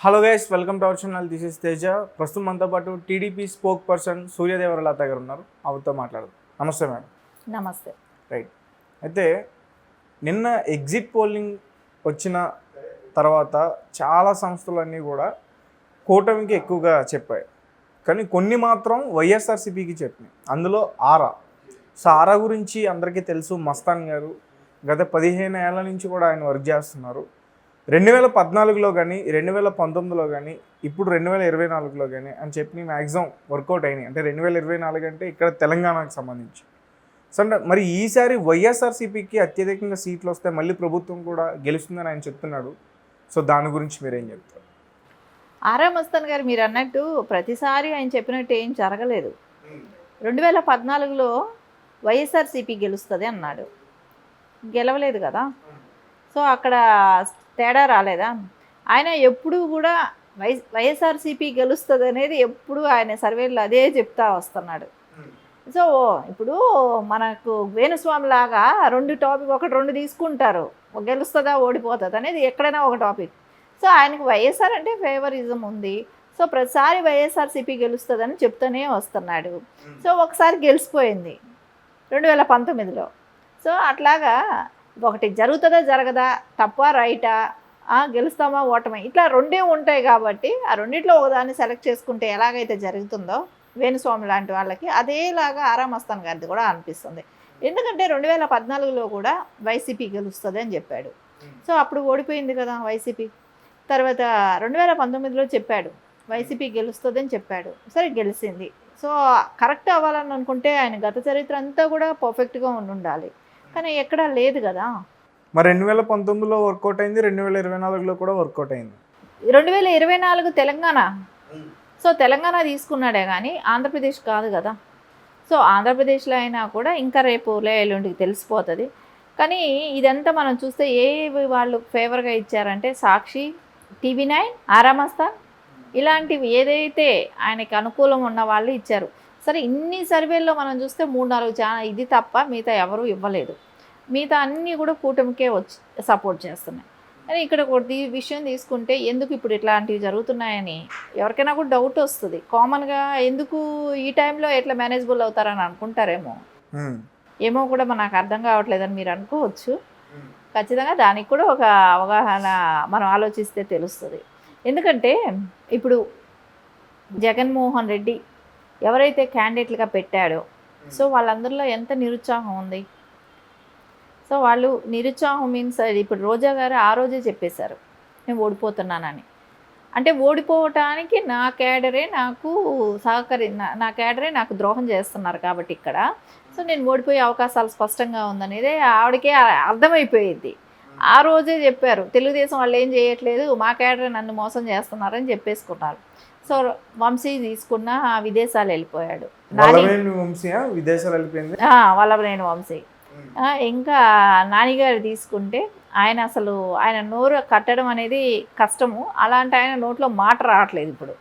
Hello guys, welcome to our channel. This is Teja. ప్రస్తుతం మనతో పాటు టీడీపీ స్పోక్ పర్సన్ సూర్యదేవరలత గారు ఉన్నారు. ఆవిడతో మాట్లాడదాం. నమస్తే మేడం. నమస్తే. రైట్. అయితే నిన్న ఎగ్జిట్ పోలింగ్ వచ్చిన తర్వాత చాలా సంస్థలన్నీ కూడా కూటమికి ఎక్కువగా చెప్పాయి, కానీ కొన్ని మాత్రం వైఎస్ఆర్సీపీకి చెప్పినాయి. అందులో ఆరా. సో ఆరా గురించి అందరికీ తెలుసు. మస్తాన్ గారు గత 15 ఏళ్ల నుంచి కూడా ఆయన వర్క్ చేస్తున్నారు. 2014లో కానీ 2019లో కానీ ఇప్పుడు 2024లో కానీ అని చెప్పి మ్యాక్సిమం వర్కౌట్ అయినాయి. అంటే 2024 అంటే ఇక్కడ తెలంగాణకు సంబంధించి. సో అంటే మరి ఈసారి వైఎస్ఆర్సీపీకి అత్యధికంగా సీట్లు వస్తే మళ్ళీ ప్రభుత్వం కూడా గెలుస్తుందని ఆయన చెప్తున్నాడు. సో దాని గురించి మీరేం చెప్తారు? ఆరా మస్తాన్ గారు మీరు అన్నట్టు ప్రతిసారి ఆయన చెప్పినట్టు ఏం జరగలేదు. 2014లో వైఎస్ఆర్సీపీ గెలుస్తుంది అన్నాడు, గెలవలేదు కదా. సో అక్కడ తేడా రాలేదా? ఆయన ఎప్పుడు కూడా వైఎస్ఆర్సీపీ గెలుస్తుంది అనేది ఎప్పుడు ఆయన సర్వేలో అదే చెప్తా వస్తున్నాడు. సో ఇప్పుడు మనకు వేణుస్వామి లాగా ఒకటి రెండు తీసుకుంటారు, గెలుస్తుందా ఓడిపోతుంది అనేది ఎక్కడైనా ఒక టాపిక్. సో ఆయనకు వైఎస్ఆర్ అంటే ఫేవరిజం ఉంది. సో ప్రతిసారి వైఎస్ఆర్సీపీ గెలుస్తుందని చెప్తూనే వస్తున్నాడు. సో ఒకసారి గెలిచిపోయింది 2019లో. సో అట్లాగా ఒకటి జరుగుతుందా జరగదా, తప్ప రైటా, గెలుస్తామా ఓటమా, ఇట్లా రెండే ఉంటాయి. కాబట్టి ఆ రెండిట్లో ఒకదాన్ని సెలెక్ట్ చేసుకుంటే ఎలాగైతే జరుగుతుందో వేణుస్వామి లాంటి వాళ్ళకి, అదేలాగా ఆరా మస్తాన్ గారిది కూడా అనిపిస్తుంది. ఎందుకంటే 2014లో కూడా వైసీపీ గెలుస్తుంది అని చెప్పాడు. సో అప్పుడు ఓడిపోయింది కదా వైసీపీ. తర్వాత 2019లో చెప్పాడు వైసీపీ గెలుస్తుంది అని చెప్పాడు. సరే గెలిచింది. సో కరెక్ట్ అవ్వాలని అనుకుంటే ఆయన గత చరిత్ర అంతా కూడా పర్ఫెక్ట్గా ఉండాలి, కానీ ఎక్కడా లేదు కదా. మరి 2019లో వర్కౌట్ అయింది, 2024లో కూడా వర్కౌట్ అయింది. 2024 తెలంగాణ. సో తెలంగాణ తీసుకున్నాడే కానీ ఆంధ్రప్రదేశ్ కాదు కదా. సో ఆంధ్రప్రదేశ్లో అయినా కూడా ఇంకా రేపు ఎల్లుండికి తెలిసిపోతుంది. కానీ ఇదంతా మనం చూస్తే ఏ వాళ్ళు ఫేవర్గా ఇచ్చారంటే సాక్షి, TV9, ఆరా మస్తాన్ ఇలాంటివి ఏదైతే ఆయనకి అనుకూలం ఉన్న వాళ్ళు ఇచ్చారు. సరే ఇన్ని సర్వేల్లో మనం చూస్తే 3-4 ఇది తప్ప మిగతా ఎవరూ ఇవ్వలేదు. మిగతా అన్నీ కూడా కూటమికే వచ్చి సపోర్ట్ చేస్తున్నాయి. కానీ ఇక్కడ ఈ విషయం తీసుకుంటే ఎందుకు ఇప్పుడు ఇట్లాంటివి జరుగుతున్నాయని ఎవరికైనా కూడా డౌట్ వస్తుంది. కామన్గా ఎందుకు ఈ టైంలో ఎట్లా మేనేజబుల్ అవుతారని అనుకుంటారేమో ఏమో కూడా నాకు అర్థం కావట్లేదని మీరు అనుకోవచ్చు. ఖచ్చితంగా దానికి కూడా ఒక అవగాహన మనం ఆలోచిస్తే తెలుస్తుంది. ఎందుకంటే ఇప్పుడు జగన్మోహన్ రెడ్డి ఎవరైతే క్యాండిడేట్లుగా పెట్టాడో సో వాళ్ళందరిలో ఎంత నిరుత్సాహం ఉంది. సో వాళ్ళు నిరుత్సాహం మీన్స్ ఇప్పుడు రోజా గారు ఆ రోజే చెప్పేశారు నేను ఓడిపోతున్నానని. అంటే ఓడిపోవటానికి నా క్యాడరే నాకు నా క్యాడరే నాకు ద్రోహం చేస్తున్నారు కాబట్టి ఇక్కడ సో నేను ఓడిపోయే అవకాశాలు స్పష్టంగా ఉందనేది ఆవిడకే అర్థమైపోయింది. ఆ రోజే చెప్పారు తెలుగుదేశం వాళ్ళు ఏం చేయట్లేదు, మా క్యాడరే నన్ను మోసం చేస్తున్నారని చెప్పేసుకున్నారు. సో వంశీ తీసుకున్న విదేశాలు వెళ్ళిపోయాడు. వల్లభనేని వంశీ. ఇంకా నానిగారు తీసుకుంటే ఆయన నోరు కట్టడం అనేది కష్టము. అలాంటి ఆయన నోట్లో మాట రావట్లేదు ఇప్పుడు.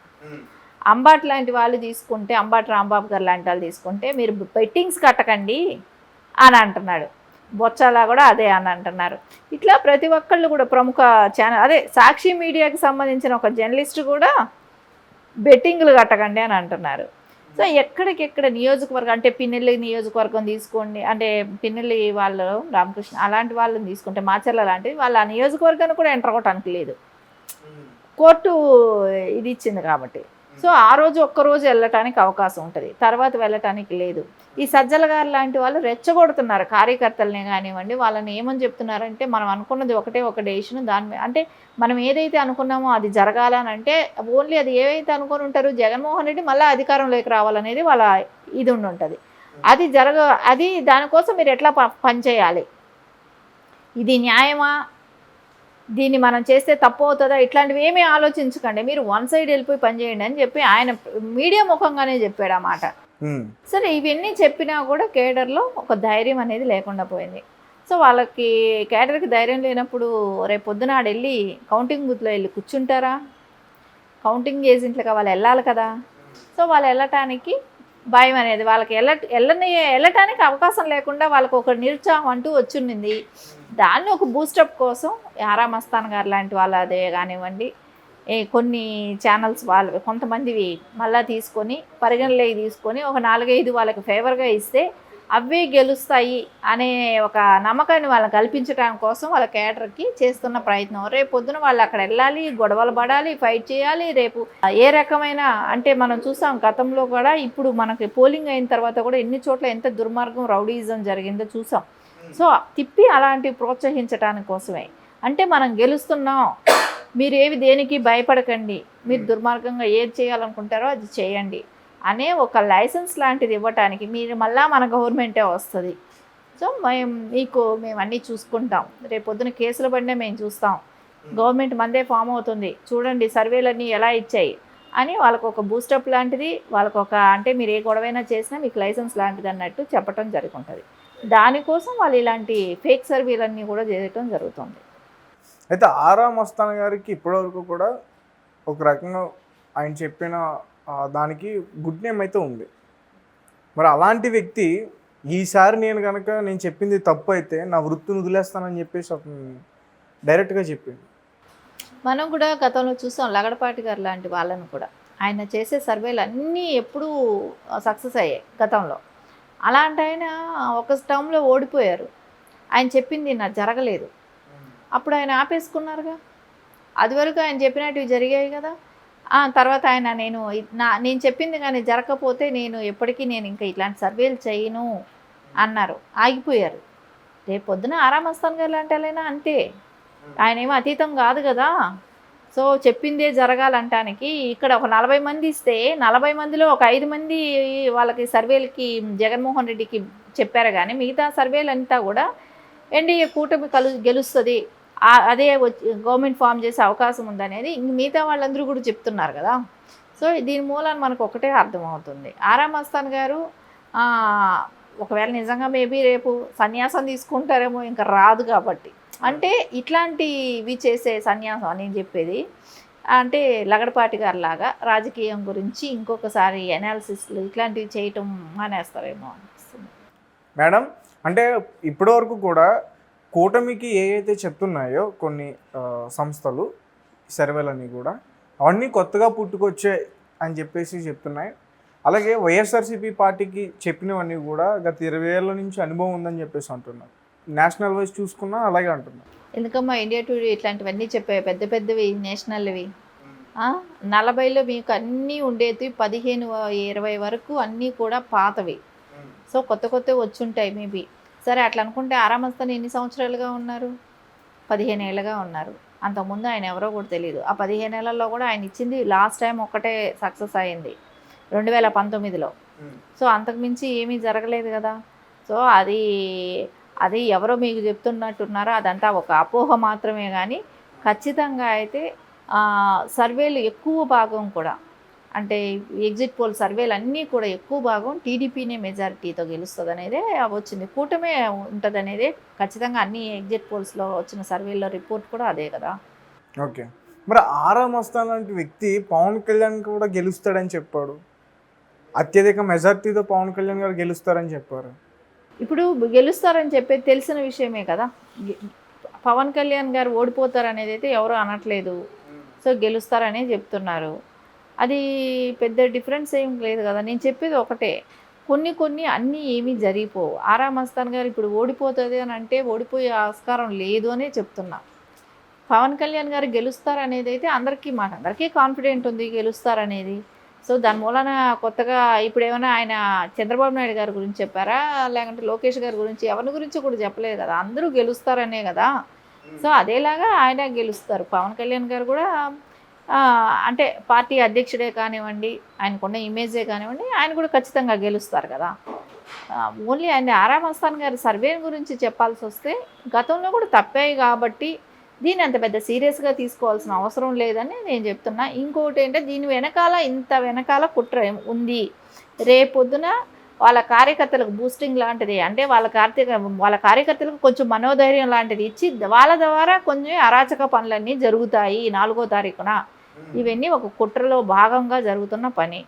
అంబాటి లాంటి వాళ్ళు తీసుకుంటే, అంబాటి రాంబాబు గారు లాంటి వాళ్ళు తీసుకుంటే మీరు బెట్టింగ్స్ కట్టకండి అని అంటున్నాడు. బొచ్చాలా కూడా అదే అని అంటున్నారు. ఇట్లా ప్రతి ఒక్కళ్ళు కూడా ప్రముఖ ఛానల్ అదే సాక్షి మీడియాకి సంబంధించిన ఒక జర్నలిస్ట్ కూడా బెట్టింగ్లు కట్టకండి అని అంటున్నారు. సో ఎక్కడికెక్కడ నియోజకవర్గం అంటే పిన్నెల్లి నియోజకవర్గం తీసుకోండి, అంటే పిన్నెల్లి వాళ్ళు రామకృష్ణ అలాంటి వాళ్ళని తీసుకుంటే మాచర్ల లాంటివి వాళ్ళ ఆ నియోజకవర్గాన్ని కూడా ఎంటర్ అవ్వటానికి లేదు, కోర్టు ఇది ఇచ్చింది కాబట్టి. సో ఆ రోజు ఒక్కరోజు వెళ్ళటానికి అవకాశం ఉంటుంది, తర్వాత వెళ్ళటానికి లేదు. ఈ సజ్జల గారు లాంటి వాళ్ళు రెచ్చగొడుతున్నారు కార్యకర్తలనే కానివ్వండి. వాళ్ళని ఏమని చెప్తున్నారంటే మనం అనుకున్నది ఒక డెసిషన్, దాని అంటే మనం ఏదైతే అనుకున్నామో అది జరగాలని అంటే ఓన్లీ అది ఏవైతే అనుకుని ఉంటారో జగన్మోహన్ రెడ్డి మళ్ళీ అధికారంలోకి రావాలనేది వాళ్ళ ఇది ఉంటుంది. అది దానికోసం మీరు ఎట్లా పనిచేయాలి, ఇది న్యాయమా, దీన్ని మనం చేస్తే తప్పు అవుతుందా, ఇట్లాంటివి ఏమీ ఆలోచించకండి, మీరు వన్ సైడ్ వెళ్ళిపోయి పనిచేయండి అని చెప్పి ఆయన మీడియా ముఖంగానే చెప్పాడు ఆ మాట. సరే ఇవన్నీ చెప్పినా కూడా కేడర్లో ఒక ధైర్యం అనేది లేకుండా పోయింది. సో వాళ్ళకి కేడర్కి ధైర్యం లేనప్పుడు రేపు పొద్దున వెళ్ళి కౌంటింగ్ బూత్లో వెళ్ళి కూర్చుంటారా? కౌంటింగ్ ఏజెంట్లుగా వాళ్ళు వెళ్ళాలి కదా. సో వాళ్ళు వెళ్ళటానికి భయం అనేది, వాళ్ళకి వెళ్ళటానికి అవకాశం లేకుండా వాళ్ళకు ఒక నిరుత్సాహం అంటూ వచ్చింది. దాన్ని ఒక బూస్టప్ కోసం ఆరా మస్తాన్ గారు లాంటి వాళ్ళ అదే కానివ్వండి, కొన్ని ఛానల్స్ వాళ్ళు కొంతమందివి మళ్ళీ తీసుకొని పరిగణలోకి తీసుకొని ఒక 4-5 వాళ్ళకి ఫేవర్గా ఇస్తే అవే గెలుస్తాయి అనే ఒక నమ్మకాన్ని వాళ్ళకి కల్పించడం కోసం వాళ్ళ క్యాడర్కి చేస్తున్న ప్రయత్నం. రేపు పొద్దున వాళ్ళు అక్కడ వెళ్ళాలి, గొడవలు పడాలి, ఫైట్ చేయాలి. రేపు ఏ రకమైన అంటే మనం చూసాం గతంలో కూడా, ఇప్పుడు మనకి పోలింగ్ అయిన తర్వాత కూడా ఎన్ని చోట్ల ఎంత దుర్మార్గం రౌడీయిజం జరిగిందో చూసాం. సో తిప్పి అలాంటివి ప్రోత్సహించడానికి కోసమే. అంటే మనం గెలుస్తున్నాం, మీరు దేనికి భయపడకండి, మీరు దుర్మార్గంగా ఏది చేయాలనుకుంటారో అది చేయండి అనే ఒక లైసెన్స్ లాంటిది ఇవ్వటానికి, మీరు మళ్ళీ మన గవర్నమెంటే వస్తుంది, సో మేము అన్నీ చూసుకుంటాం, రేపు పొద్దున కేసులు పడినా మేము చూస్తాం, గవర్నమెంట్ మందే ఫామ్ అవుతుంది, చూడండి సర్వేలన్నీ ఎలా ఇచ్చాయి అని వాళ్ళకు ఒక బూస్టప్ లాంటిది, వాళ్ళకు ఒక అంటే మీరు ఏ గొడవైనా చేసినా మీకు లైసెన్స్ లాంటిది అన్నట్టు చెప్పడం జరుగుతుంది. దానికోసం వాళ్ళు ఇలాంటి ఫేక్ సర్వేలన్నీ కూడా చేయటం జరుగుతుంది. అయితే ఆరా మస్తాన్ గారికి ఇప్పటివరకు కూడా ఒక రకంగా ఆయన చెప్పిన దానికి గుడ్ నేమ్ అయితే ఉంది. మరి అలాంటి వ్యక్తి ఈసారి నేను చెప్పింది తప్పు అయితే నా వృత్తిని వదిలేస్తానని చెప్పేసి అతను డైరెక్ట్గా చెప్పింది. మనం కూడా గతంలో చూసాం లగడపాటి గారు లాంటి వాళ్ళను కూడా, ఆయన చేసే సర్వేలు అన్నీ ఎప్పుడూ సక్సెస్ అయ్యాయి గతంలో. అలాంటి ఆయన ఒక టర్మ్లో ఓడిపోయారు, ఆయన చెప్పింది నాకు జరగలేదు, అప్పుడు ఆయన ఆపేసుకున్నారుగా. అది వరకు ఆయన చెప్పినట్టు జరిగాయి కదా. తర్వాత ఆయన నేను చెప్పింది కానీ జరగకపోతే ఎప్పటికీ ఇంకా ఇట్లాంటి సర్వేలు చేయను అన్నారు, ఆగిపోయారు. రేపు పొద్దున ఆరా మస్తాన్ గారు లాంటి వాళ్ళైనా అంతే, ఆయన ఏమో అతీతం కాదు కదా. సో చెప్పిందే జరగాలంటానికి ఇక్కడ ఒక 40 మంది ఇస్తే 40 మందిలో ఒక 5 మంది వాళ్ళకి సర్వేలకి జగన్మోహన్ రెడ్డికి చెప్పారు, కానీ మిగతా సర్వేలంతా కూడా ఎన్డీఏ కూటమి గెలుస్తుంది, అదే గవర్నమెంట్ ఫామ్ చేసే అవకాశం ఉందనేది మిగతా వాళ్ళందరూ కూడా చెప్తున్నారు కదా. సో దీని మూలాన్ని మనకు ఒకటే అర్థమవుతుంది, ఆరా మస్తాన్ గారు ఒకవేళ నిజంగా మేబీ రేపు సన్యాసం తీసుకుంటారేమో, ఇంకా రాదు కాబట్టి. అంటే ఇట్లాంటివి చేసే సన్యాసం నేను చెప్పేది అంటే లగడపాటి గారి లాగా రాజకీయం గురించి ఇంకొకసారి అనాలిసిస్లు ఇట్లాంటివి చేయటం మానేస్తారేమో అనిపిస్తుంది. మేడం, అంటే ఇప్పటివరకు కూడా కూటమికి ఏవైతే చెప్తున్నాయో కొన్ని సంస్థలు సర్వేలన్నీ కూడా అవన్నీ కొత్తగా పుట్టుకొచ్చాయి అని చెప్పేసి చెప్తున్నాయి. అలాగే వైఎస్ఆర్సీపీ పార్టీకి చెప్పినవన్నీ కూడా గత 20 ఏళ్ళ నుంచి అనుభవం ఉందని చెప్పేసి అంటున్నారు. నేషనల్ వైజ్ చూసుకున్నా అలాగే అంటున్నారు. ఎందుకమ్మా ఇండియా టుడే ఇట్లాంటివన్నీ చెప్పాయి, పెద్ద పెద్దవి నేషనల్వి. 40లో మీకు అన్నీ ఉండేది, 15-20 వరకు అన్నీ కూడా పాతవి. సో కొత్త వచ్చుంటాయి మేబీ. సరే అట్లా అనుకుంటే ఆరా మస్తాన్ ఎన్ని సంవత్సరాలుగా ఉన్నారు? 15 ఏళ్ళుగా ఉన్నారు. అంతకుముందు ఆయన ఎవరో కూడా తెలియదు. ఆ 15 ఏళ్లలో కూడా ఆయన ఇచ్చింది లాస్ట్ టైం ఒకటే సక్సెస్ అయింది 2019లో. సో అంతకుమించి ఏమీ జరగలేదు కదా. సో అది ఎవరో మీకు చెప్తున్నట్టున్నారో అదంతా ఒక అపోహ మాత్రమే. కానీ ఖచ్చితంగా అయితే సర్వేలు ఎక్కువ భాగం కూడా అంటే ఎగ్జిట్ పోల్ సర్వేలు అన్నీ కూడా ఎక్కువ భాగం టీడీపీనే మెజారిటీతో గెలుస్తుంది అనేదే వచ్చింది, కూటమే ఉంటుంది అనేది ఖచ్చితంగా అన్ని ఎగ్జిట్ పోల్స్లో వచ్చిన సర్వేల్లో రిపోర్ట్ కూడా అదే కదా. ఓకే, మరి ఆరా మస్తాన్ లాంటి వ్యక్తి పవన్ కళ్యాణ్ కూడా గెలుస్తాడని చెప్పాడు, అత్యధిక మెజారిటీతో పవన్ కళ్యాణ్ గారు గెలుస్తారని చెప్పారు. ఇప్పుడు గెలుస్తారని చెప్పేది తెలిసిన విషయమే కదా. పవన్ కళ్యాణ్ గారు ఓడిపోతారు అనేది అయితే ఎవరు అనట్లేదు, సో గెలుస్తారనే చెప్తున్నారు. అది పెద్ద డిఫరెన్స్ ఏం లేదు కదా. నేను చెప్పేది ఒకటే, కొన్ని అన్నీ ఏమీ జరిగిపోవు. ఆరా మస్తాన్ గారు ఇప్పుడు ఓడిపోతుంది అని అంటే ఓడిపోయే ఆస్కారం లేదు అనే చెప్తున్నా. పవన్ కళ్యాణ్ గారు గెలుస్తారనేది అయితే మాకందరికీ కాన్ఫిడెంట్ ఉంది గెలుస్తారనేది. సో దాని మూలన కొత్తగా ఇప్పుడు ఏమైనా ఆయన చంద్రబాబు నాయుడు గారి గురించి చెప్పారా, లేకుంటే లోకేష్ గారి గురించి ఎవరి గురించి కూడా చెప్పలేదు కదా, అందరూ గెలుస్తారనే కదా. సో అదేలాగా ఆయన గెలుస్తారు. పవన్ కళ్యాణ్ గారు కూడా అంటే పార్టీ అధ్యక్షుడే కానివ్వండి, ఆయనకున్న ఇమేజే కానివ్వండి, ఆయన కూడా ఖచ్చితంగా గెలుస్తారు కదా. ఓన్లీ ఆయన ఆరా మస్తాన్ గారి సర్వే గురించి చెప్పాల్సి వస్తే గతంలో కూడా తప్పాయి కాబట్టి దీన్ని అంత పెద్ద సీరియస్గా తీసుకోవాల్సిన అవసరం లేదని నేను చెప్తున్నా. ఇంకోటి ఏంటంటే దీని వెనకాల కుట్ర ఉంది. రేపొద్దున వాళ్ళ కార్యకర్తలకు బూస్టింగ్ లాంటిది, అంటే వాళ్ళ కార్యకర్తలకు కొంచెం మనోధైర్యం లాంటిది ఇచ్చి వాళ్ళ ద్వారా కొంచెం అరాచక పనులన్నీ జరుగుతాయి 4వ తారీఖున. ఇవన్నీ ఒక కుట్రలో భాగంగా జరుగుతున్న పని.